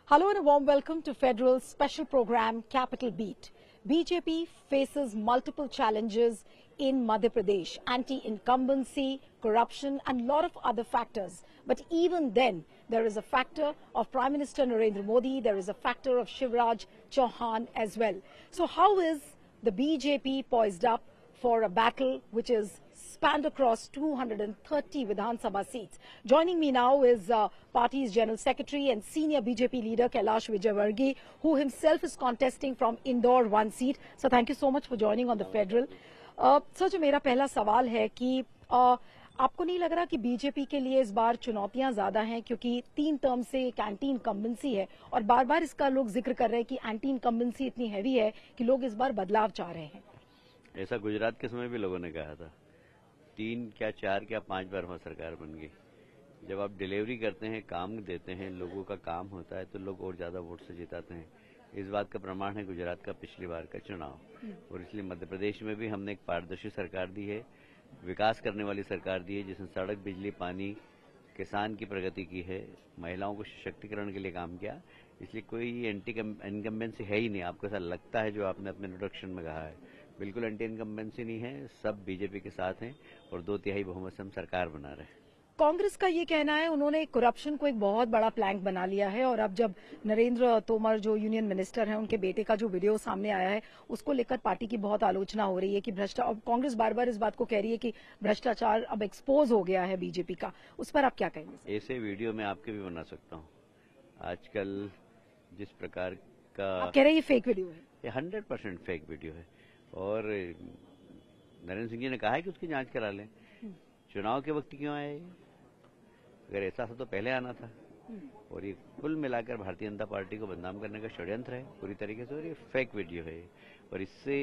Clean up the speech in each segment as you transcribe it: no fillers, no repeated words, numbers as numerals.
Hello and a warm welcome to Federal's special program Capital Beat. BJP faces multiple challenges in Madhya Pradesh, anti-incumbency, corruption and a lot of other factors. But even then, there is a factor of Prime Minister Narendra Modi, there is a factor of Shivraj Chauhan as well. So how is the BJP poised up for a battle which is spanned across 230 Vidhan Sabha seats? Joining me now is party's General Secretary and Senior BJP leader Kailash Vijayvargiya, who himself is contesting from Indore one seat. So thank you so much for joining on the Federal. Sir, जो मेरा पहला सवाल है कि आपको नहीं लग रहा कि बीजेपी के लिए इस बार चुनौतियां ज्यादा हैं, क्योंकि 3 टर्म से एक एंटी इनकम्बेंसी है और बार बार इसका लोग जिक्र कर रहे हैं कि एंटी इनकम्बेंसी इतनी हैवी है कि लोग इस बार बदलाव चाह रहे हैं। ऐसा गुजरात के समय भी लोगों ने कहा था। 3 क्या 4 क्या 5 बार वहां सरकार बन गई। जब आप डिलीवरी करते हैं, काम देते हैं, लोगों का काम होता है तो लोग और ज्यादा वोट से जिताते हैं। इस बात का प्रमाण है गुजरात का पिछली बार का चुनाव। और इसलिए मध्य प्रदेश में भी हमने एक पारदर्शी सरकार दी है, विकास करने वाली सरकार दी है, जिसने सड़क, बिजली, पानी, किसान की प्रगति की है, महिलाओं को सशक्तिकरण के लिए काम किया। इसलिए कोई एंटी इनकम्बेंसी है ही नहीं। आपको ऐसा लगता है जो आपने अपने इंट्रोडक्शन में कहा है, बिल्कुल एंटी इनकम्बेंसी नहीं है। सब बीजेपी के साथ हैं और 2/3 बहुमत से हम सरकार बना रहे हैं। कांग्रेस का ये कहना है, उन्होंने करप्शन को एक बहुत बड़ा प्लैंक बना लिया है और अब जब नरेंद्र तोमर जो यूनियन मिनिस्टर हैं, उनके बेटे का जो वीडियो सामने आया है, उसको लेकर पार्टी की बहुत आलोचना हो रही है कि अब कांग्रेस बार बार इस बात को कह रही है कि भ्रष्टाचार अब एक्सपोज हो गया है बीजेपी का। उस पर आप क्या कहेंगे? ऐसे वीडियो मैं आपके भी बना सकता हूँ। आजकल जिस प्रकार का आप कह रहे हैं ये फेक वीडियो है? ये 100% फेक वीडियो है और नरेंद्र सिंह जी ने कहा है कि उसकी जांच करा लें। चुनाव के वक्त क्यों आए? अगर ऐसा था तो पहले आना था। और ये कुल मिलाकर भारतीय जनता पार्टी को बदनाम करने का षड्यंत्र है पूरी तरीके से, और ये फेक वीडियो है। और इससे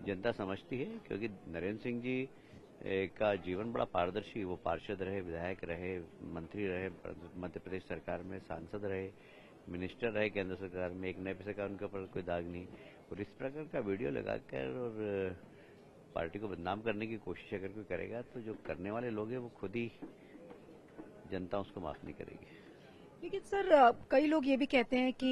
जनता समझती है, क्योंकि नरेंद्र सिंह जी का जीवन बड़ा पारदर्शी, वो पार्षद रहे, विधायक रहे, मंत्री रहे, मध्य प्रदेश सरकार में सांसद रहे, मिनिस्टर रहे केंद्र सरकार में, एक नए पैसे का उनके ऊपर कोई दाग नहीं। और इस प्रकार का वीडियो लगाकर और पार्टी को बदनाम करने की कोशिश अगर कोई करेगा तो जो करने वाले लोग हैं वो खुद ही, जनता उसको माफ नहीं करेगी। लेकिन सर, कई लोग ये भी कहते हैं कि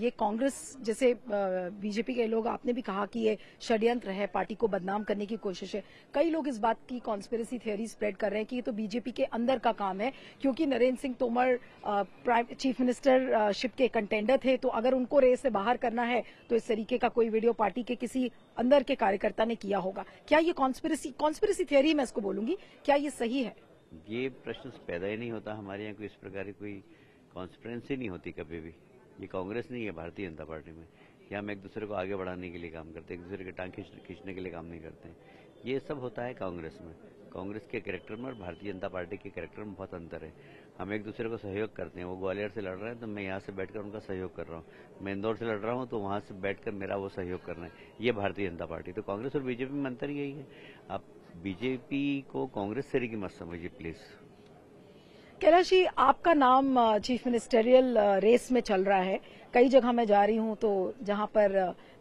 ये कांग्रेस जैसे बीजेपी के लोग, आपने भी कहा कि ये षड्यंत्र है, पार्टी को बदनाम करने की कोशिश है। कई लोग इस बात की कॉन्स्पिरेसी थ्योरी स्प्रेड कर रहे हैं कि ये तो बीजेपी के अंदर का काम है, क्योंकि Narendra Singh Tomar chief minister ship के कंटेंडर थे, तो अगर उनको रेस से बाहर करना है तो इस तरीके का कोई वीडियो पार्टी के किसी अंदर के कार्यकर्ता ने किया होगा। क्या ये कॉन्स्पिरेसी थ्योरी, मैं इसको बोलूंगी, क्या ये सही है? ये प्रश्न पैदा ही नहीं होता हमारे यहाँ। कोई इस प्रकार की कोई कॉन्स्पिरेंसी नहीं होती कभी भी। ये कांग्रेस नहीं है भारतीय जनता पार्टी में। यहाँ हम एक दूसरे को आगे बढ़ाने के लिए काम करते हैं, एक दूसरे के टांग खींचने के लिए काम नहीं करते हैं। ये सब होता है कांग्रेस में। कांग्रेस के कैरेक्टर में और भारतीय जनता पार्टी के कैरेक्टर में बहुत अंतर है। हम एक दूसरे को सहयोग करते हैं। वो ग्वालियर से लड़ रहे हैं तो मैं यहाँ से बैठकर उनका सहयोग कर रहा हूँ। मैं इंदौर से लड़ रहा हूँ तो वहाँ से बैठकर मेरा वो सहयोग करना है। ये भारतीय जनता पार्टी। तो कांग्रेस और बीजेपी में अंतर यही है। आप बीजेपी को कांग्रेस से की मत समझिए प्लीज। कैलाश जी, आपका नाम चीफ मिनिस्टरियल रेस में चल रहा है। कई जगह मैं जा रही हूं तो जहां पर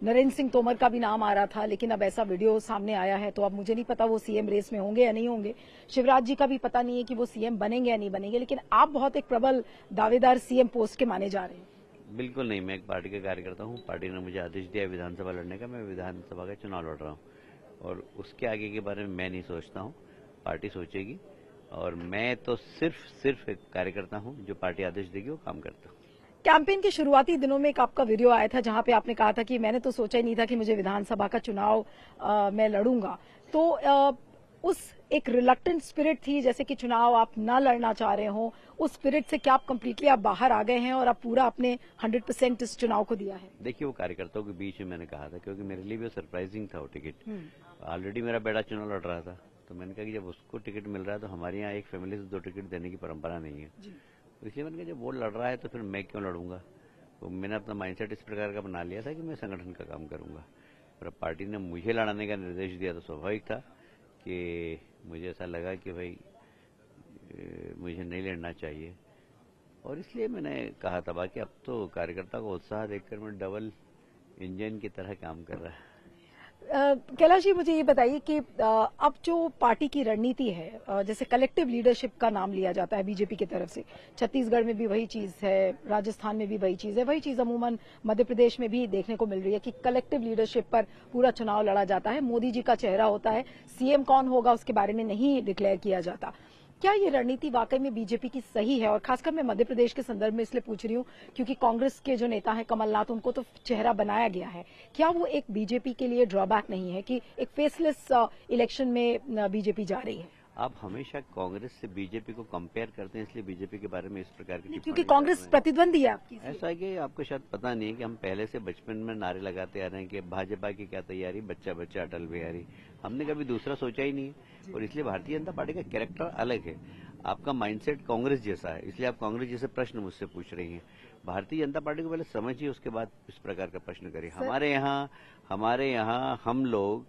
नरेंद्र सिंह तोमर का भी नाम आ रहा था, लेकिन अब ऐसा वीडियो सामने आया है तो अब मुझे नहीं पता वो सीएम रेस में होंगे या नहीं होंगे। शिवराज जी का भी पता नहीं है कि वो सीएम बनेंगे या नहीं बनेंगे, लेकिन आप बहुत एक प्रबल दावेदार सीएम पोस्ट के माने जा रहे हैं। बिल्कुल नहीं, मैं एक पार्टी का कार्यकर्ता हूँ। पार्टी ने मुझे आदेश दिया विधानसभा लड़ने का, मैं विधानसभा का चुनाव लड़ रहा हूँ और उसके आगे के बारे में मैं नहीं सोचता हूँ, पार्टी सोचेगी। और मैं तो सिर्फ एक कार्यकर्ता हूं, जो पार्टी आदेश देगी वो काम करता हूं। कैंपेन के शुरुआती दिनों में एक आपका वीडियो आया था जहां पे आपने कहा था कि मैंने तो सोचा ही नहीं था कि मुझे विधानसभा का चुनाव मैं लड़ूंगा। तो उस एक रिलक्टेंट स्पिरिट थी, जैसे कि चुनाव आप ना लड़ना चाह रहे हो, उस स्पिरिट से क्या आप कम्प्लीटली आप बाहर आ गए हैं और आप पूरा अपने 100% इस चुनाव को दिया है? देखिए, वो कार्यकर्ताओं के बीच में मैंने कहा था, क्योंकि मेरे लिए भी सरप्राइजिंग था वो टिकट। ऑलरेडी मेरा बेटा चुनाव लड़ रहा था, तो मैंने कहा कि जब उसको टिकट मिल रहा है तो हमारे यहाँ एक फैमिली से 2 टिकट देने की परंपरा नहीं है। तो इसलिए मैंने कहा जब वो लड़ रहा है तो फिर मैं क्यों लड़ूंगा। तो मैंने अपना माइंडसेट इस प्रकार का बना लिया था कि मैं संगठन का काम करूंगा। और पार्टी ने मुझे लड़ाने का निर्देश दिया तो स्वाभाविक था कि मुझे ऐसा लगा कि भाई मुझे नहीं लड़ना चाहिए, और इसलिए मैंने कहा था। बाकी अब तो कार्यकर्ता को उत्साह देखकर मैं डबल इंजन की तरह काम कर रहा है। कैलाश जी, मुझे ये बताइए कि अब जो पार्टी की रणनीति है, जैसे कलेक्टिव लीडरशिप का नाम लिया जाता है बीजेपी की तरफ से, छत्तीसगढ़ में भी वही चीज है, राजस्थान में भी वही चीज है, वही चीज अमूमन मध्य प्रदेश में भी देखने को मिल रही है कि कलेक्टिव लीडरशिप पर पूरा चुनाव लड़ा जाता है। मोदी जी का चेहरा होता है, सीएम कौन होगा उसके बारे में नहीं डिक्लेयर किया जाता। क्या ये रणनीति वाकई में बीजेपी की सही है? और खासकर मैं मध्य प्रदेश के संदर्भ में इसलिए पूछ रही हूँ क्योंकि कांग्रेस के जो नेता हैं कमलनाथ, उनको तो चेहरा बनाया गया है। क्या वो एक बीजेपी के लिए ड्रॉबैक नहीं है कि एक फेसलेस इलेक्शन में बीजेपी जा रही है? आप हमेशा कांग्रेस से बीजेपी को कंपेयर करते हैं, इसलिए बीजेपी के बारे में इस प्रकार की क्योंकि टिप्पणी कांग्रेस करते हैं। प्रतिद्वंदी है आपकी। ऐसा है कि आपको शायद पता नहीं है कि हम पहले से बचपन में नारे लगाते आ रहे हैं कि भाजपा की क्या तैयारी, बच्चा बच्चा अटल बिहारी। हमने कभी दूसरा सोचा ही नहीं है, और इसलिए भारतीय जनता पार्टी का कैरेक्टर अलग है। आपका माइंडसेट कांग्रेस जैसा है, इसलिए आप कांग्रेस जैसे प्रश्न मुझसे पूछ रही हैं। भारतीय जनता पार्टी को पहले समझिए, उसके बाद इस प्रकार का प्रश्न करिए। हमारे यहाँ हम लोग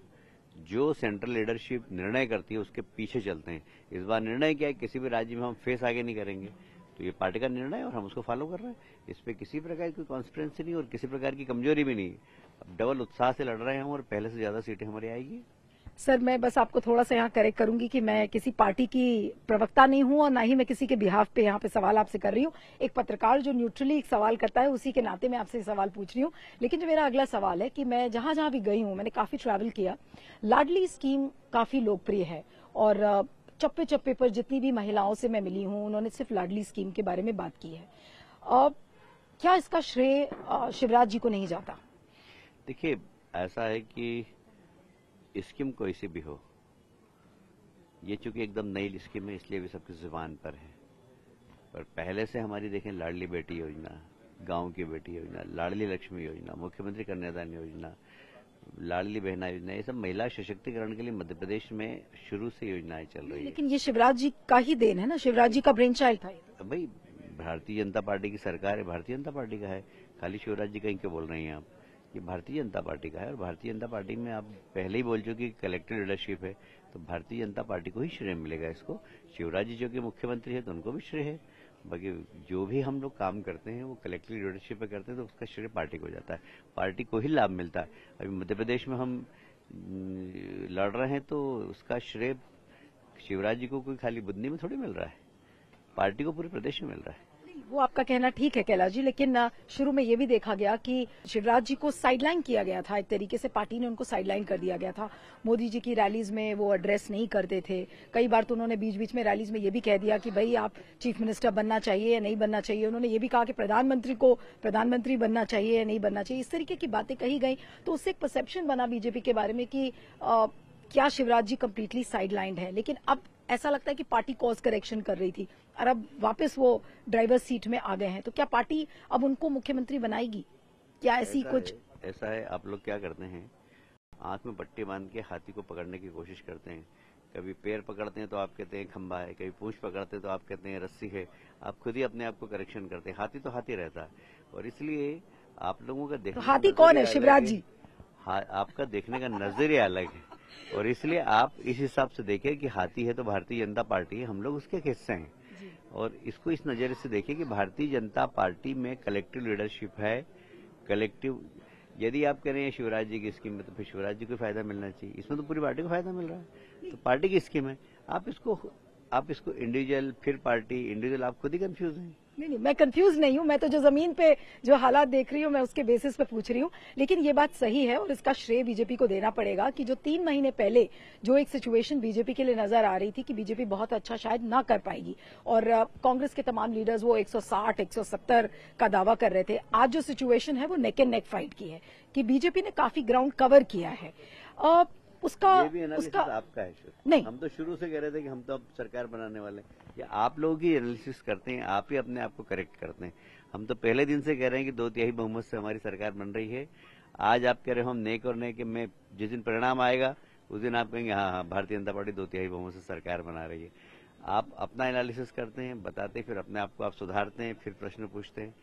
जो सेंट्रल लीडरशिप निर्णय करती है उसके पीछे चलते हैं। इस बार निर्णय क्या है, किसी भी राज्य में हम फेस आगे नहीं करेंगे, तो ये पार्टी का निर्णय है और हम उसको फॉलो कर रहे हैं। इस पे किसी प्रकार की कॉन्स्पिरेंसी नहीं और किसी प्रकार की कमजोरी भी नहीं। अब डबल उत्साह से लड़ रहे हैं हम और पहले से ज्यादा सीटें हमारी आएगी। सर, मैं बस आपको थोड़ा सा यहाँ करेक्ट करूंगी कि मैं किसी पार्टी की प्रवक्ता नहीं हूं और ना ही मैं किसी के बिहाफ पे यहाँ पे सवाल आपसे कर रही हूँ। एक पत्रकार जो न्यूट्रली एक सवाल करता है, उसी के नाते मैं आपसे सवाल पूछ रही हूँ। लेकिन जो मेरा अगला सवाल है कि मैं जहां जहां भी गई हूँ, मैंने काफी ट्रैवल किया, लाडली स्कीम काफी लोकप्रिय है और चप्पे चप्पे पर जितनी भी महिलाओं से मैं मिली हूँ, उन्होंने सिर्फ लाडली स्कीम के बारे में बात की है। क्या इसका श्रेय शिवराज जी को नहीं जाता? देखिए, ऐसा है कि स्कीम कोई सी भी हो, ये चूंकि एकदम नई स्कीम है इसलिए भी सबकी जुबान पर है। पर पहले से हमारी देखें, लाडली बेटी योजना, गांव की बेटी योजना, लाडली लक्ष्मी योजना, मुख्यमंत्री कन्यादान योजना, लाडली बहना योजना, ये सब महिला सशक्तिकरण के लिए मध्य प्रदेश में शुरू से योजनाएं चल रही है। लेकिन ये शिवराज जी का ही देन है ना, शिवराज जी का ब्रेन चाइल्ड था। भाई, भारतीय जनता पार्टी की सरकार है, भारतीय जनता पार्टी का है। खाली शिवराज जी कहीं क्यों बोल रही हैं आप? ये भारतीय जनता पार्टी का है और भारतीय जनता पार्टी में आप पहले ही बोल चुके कि कलेक्टिव लीडरशिप है, तो भारतीय जनता पार्टी को ही श्रेय मिलेगा इसको। शिवराज जी जो कि मुख्यमंत्री है तो उनको भी श्रेय है। बाकी जो भी हम लोग काम करते हैं वो कलेक्टिव लीडरशिप पे करते हैं, तो उसका श्रेय पार्टी को जाता है, पार्टी को ही लाभ मिलता है। अभी मध्य प्रदेश में हम लड़ रहे हैं तो उसका श्रेय शिवराज जी को कोई खाली बुंदी में थोड़ी मिल रहा है, पार्टी को पूरे प्रदेश में मिल रहा है। वो आपका कहना ठीक है कैलाश जी, लेकिन शुरू में ये भी देखा गया कि शिवराज जी को साइडलाइन किया गया था, एक तरीके से पार्टी ने उनको साइडलाइन कर दिया गया था। मोदी जी की रैलीज में वो एड्रेस नहीं करते थे। कई बार तो उन्होंने बीच बीच में रैलीज में ये भी कह दिया कि भाई आप चीफ मिनिस्टर बनना चाहिए या नहीं बनना चाहिए। उन्होंने ये भी कहा कि प्रधानमंत्री को प्रधानमंत्री बनना चाहिए या नहीं बनना चाहिए। इस तरीके की बातें कही गई, तो उससे एक परसेप्शन बना बीजेपी के बारे में कि क्या शिवराज जी कंप्लीटली साइडलाइंड है। लेकिन अब ऐसा लगता है कि पार्टी कॉज करेक्शन कर रही थी और अब वापस वो ड्राइवर सीट में आ गए हैं, तो क्या पार्टी अब उनको मुख्यमंत्री बनाएगी? क्या ऐसी कुछ ऐसा है, आप लोग क्या करते हैं, आंख में पट्टी बांध के हाथी को पकड़ने की कोशिश करते हैं। कभी पैर पकड़ते हैं तो आप कहते हैं खंबा है, कभी पूंछ पकड़ते हैं तो आप कहते हैं रस्सी है। आप खुद ही अपने आप को करेक्शन करते हैं। हाथी तो हाथी रहता है और इसलिए आप लोगों का देखने तो हाथी कौन है? शिवराज जी। आपका देखने का नजरिया अलग है और इसलिए आप इस हिसाब से देखें कि हाथी है तो भारतीय जनता पार्टी है, हम लोग उसके हिस्से हैं। और इसको इस नजरिए से देखिए कि भारतीय जनता पार्टी में कलेक्टिव लीडरशिप है। कलेक्टिव, यदि आप कह रहे हैं शिवराज जी की स्कीम में, तो फिर शिवराज जी को फायदा मिलना चाहिए। इसमें तो पूरी पार्टी को फायदा मिल रहा है, तो पार्टी की स्कीम है। आप इसको इंडिविजुअल फिर पार्टी, इंडिविजुअल, आप खुद ही कंफ्यूज हैं। नहीं, मैं कंफ्यूज नहीं हूं। मैं तो जो जमीन पे जो हालात देख रही हूं, मैं उसके बेसिस पे पूछ रही हूं। लेकिन ये बात सही है और इसका श्रेय बीजेपी को देना पड़ेगा कि जो 3 महीने पहले जो एक सिचुएशन बीजेपी के लिए नजर आ रही थी कि बीजेपी बहुत अच्छा शायद ना कर पाएगी और कांग्रेस के तमाम लीडर्स वो 160, 170 का दावा कर रहे थे। आज जो सिचुएशन है वो नेक एंड नेक फाइट की है कि बीजेपी ने काफी ग्राउंड कवर किया है। उसका ये भी एनालिसिस आपका है। नहीं, हम तो शुरू से कह रहे थे कि हम तो अब सरकार बनाने वाले हैं। या आप लोग ही एनालिसिस करते हैं, आप ही अपने आप को करेक्ट करते हैं। हम तो पहले दिन से कह रहे हैं कि 2/3 बहुमत से हमारी सरकार बन रही है। आज आप कह रहे हो हम नेक और नेक, में जिस दिन परिणाम आएगा उस दिन आप कहेंगे हाँ भारतीय जनता पार्टी 2/3 बहुमत से सरकार बना रही है। आप अपना एनालिसिस करते हैं, बताते, फिर अपने आप को आप सुधारते हैं, फिर प्रश्न पूछते हैं।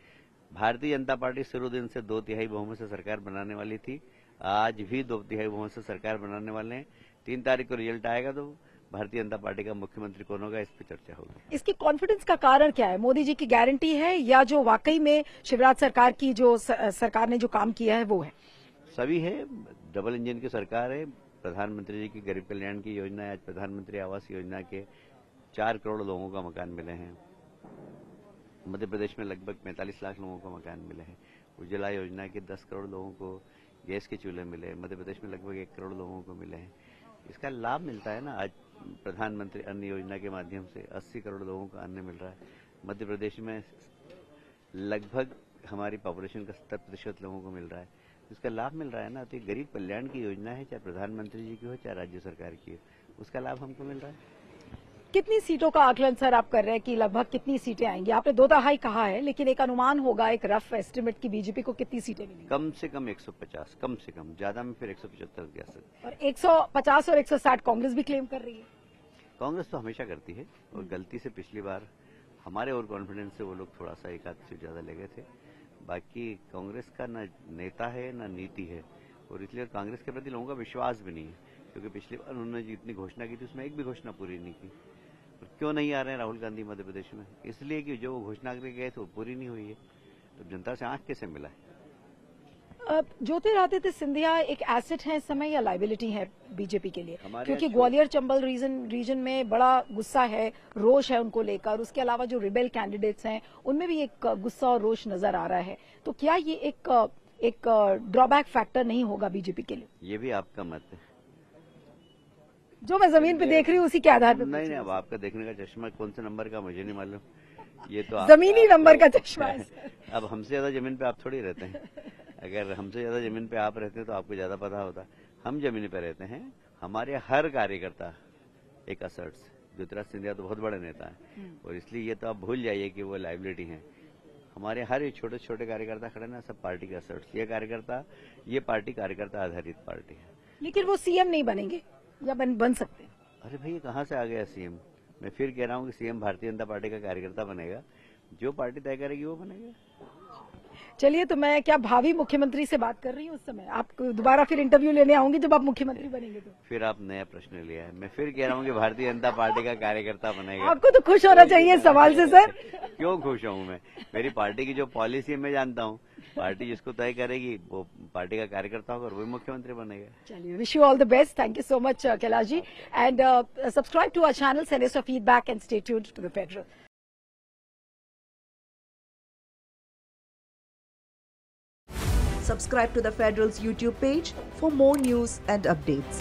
भारतीय जनता पार्टी शुरू दिन से 2/3 बहुमत से सरकार बनाने वाली थी, आज भी 2/3 बहुमत से सरकार बनाने वाले हैं। 3 तारीख को रिजल्ट आएगा तो भारतीय जनता पार्टी का मुख्यमंत्री कौन होगा इस पर चर्चा होगी। इसकी कॉन्फिडेंस का कारण क्या है? मोदी जी की गारंटी है या जो वाकई में शिवराज सरकार की जो सरकार ने जो काम किया है वो है? सभी है। डबल इंजन की सरकार है। प्रधानमंत्री जी की गरीब कल्याण की योजना है, आज प्रधानमंत्री आवास योजना के 4 करोड़ लोगों का मकान मिले हैं। मध्य प्रदेश में लगभग 45 लाख लोगों को मकान मिले हैं। उज्ज्वला योजना के 10 करोड़ लोगों को गैस के चूल्हे मिले। मध्य प्रदेश में लगभग 1 करोड़ लोगों को मिले हैं। इसका लाभ मिलता है ना। आज प्रधानमंत्री अन्न योजना के माध्यम से 80 करोड़ लोगों को अन्न मिल रहा है। मध्य प्रदेश में लगभग हमारी पॉपुलेशन का 70% लोगों को मिल रहा है। इसका लाभ मिल रहा है ना। तो ये गरीब कल्याण की योजना है, चाहे प्रधानमंत्री जी की हो चाहे राज्य सरकार की हो, उसका लाभ हमको मिल रहा है। कितनी सीटों का आकलन सर आप कर रहे हैं कि लगभग कितनी सीटें आएंगी? आपने 2/3 कहा है, लेकिन एक अनुमान होगा, एक रफ एस्टिमेट की बीजेपी को कितनी सीटें मिलेंगी? कम से कम 150, कम से कम, ज्यादा में फिर 175 कह सकते। और 150 और 160 कांग्रेस भी क्लेम कर रही है। कांग्रेस तो हमेशा करती है, और गलती से पिछली बार हमारे ओवर कॉन्फिडेंस से वो लोग थोड़ा सा 1 आध सीट ज्यादा ले गए थे। बाकी कांग्रेस का न नेता है न नीति है, और इसलिए कांग्रेस के प्रति लोगों का विश्वास भी नहीं है, क्योंकि पिछली बार उन्होंने जितनी घोषणा की थी उसमें एक भी घोषणा पूरी नहीं की। और क्यों नहीं आ रहे हैं राहुल गांधी मध्य प्रदेश में? इसलिए कि जो घोषणा करके गए थे वो पूरी नहीं हुई है। तो जनता से आंख कैसे मिला है? ज्योतिरादित्य सिंधिया एक एसेट है इस समय या लाइबिलिटी है बीजेपी के लिए? क्योंकि यहाँ ग्वालियर चंबल रीजन में बड़ा गुस्सा है, रोष है उनको लेकर। उसके अलावा जो रिबेल कैंडिडेट्स हैं उनमें भी एक गुस्सा और रोष नजर आ रहा है। तो क्या ये एक ड्रॉबैक फैक्टर नहीं होगा बीजेपी के लिए? ये भी आपका मत है। जो मैं जमीन पे देख रही हूँ उसी के आधार पर। नहीं, अब आपका देखने का चश्मा कौन से नंबर का मुझे नहीं मालूम। ये तो जमीनी नंबर का चश्मा है। अब हमसे ज्यादा जमीन पे आप थोड़ी रहते हैं। अगर हमसे ज्यादा जमीन पे आप रहते तो आपको ज्यादा पता होता। हम जमीन पे रहते हैं। हमारे हर कार्यकर्ता एक असर्ट्स। ज्योतिरादित्य सिंधिया तो बहुत बड़े नेता है, और इसलिए ये तो आप भूल जाइए कि वो लाइबिलिटी है। हमारे हर छोटे छोटे कार्यकर्ता खड़े ना, सब पार्टी के असर्ट्स। ये पार्टी कार्यकर्ता आधारित पार्टी है। लेकिन वो सीएम नहीं बनेंगे या बन सकते हैं? अरे भैया, कहाँ से आ गया सीएम? मैं फिर कह रहा हूँ कि सीएम भारतीय जनता पार्टी का कार्यकर्ता बनेगा। जो पार्टी तय करेगी वो बनेगा। चलिए, तो मैं क्या भावी मुख्यमंत्री से बात कर रही हूँ उस समय? आप दोबारा फिर इंटरव्यू लेने आऊंगी जब आप मुख्यमंत्री बनेंगे तो? फिर आप नया प्रश्न लिया है। मैं फिर कह रहा हूँ कि भारतीय जनता पार्टी का कार्यकर्ता बनेगा। आपको तो खुश होना चाहिए इस सवाल से सर। क्यों खुश हूँ मैं? मेरी पार्टी की जो पॉलिसी है मैं जानता हूँ। पार्टी जिसको तय करेगी वो पार्टी का कार्यकर्ता होगा और वही मुख्यमंत्री बनेगा। चलिए, wish you all the best. Thank you so much Kailash ji, and subscribe to our channel, send us your feedback and stay tuned to the Federal. Subscribe to the Federal's YouTube page for more news and updates.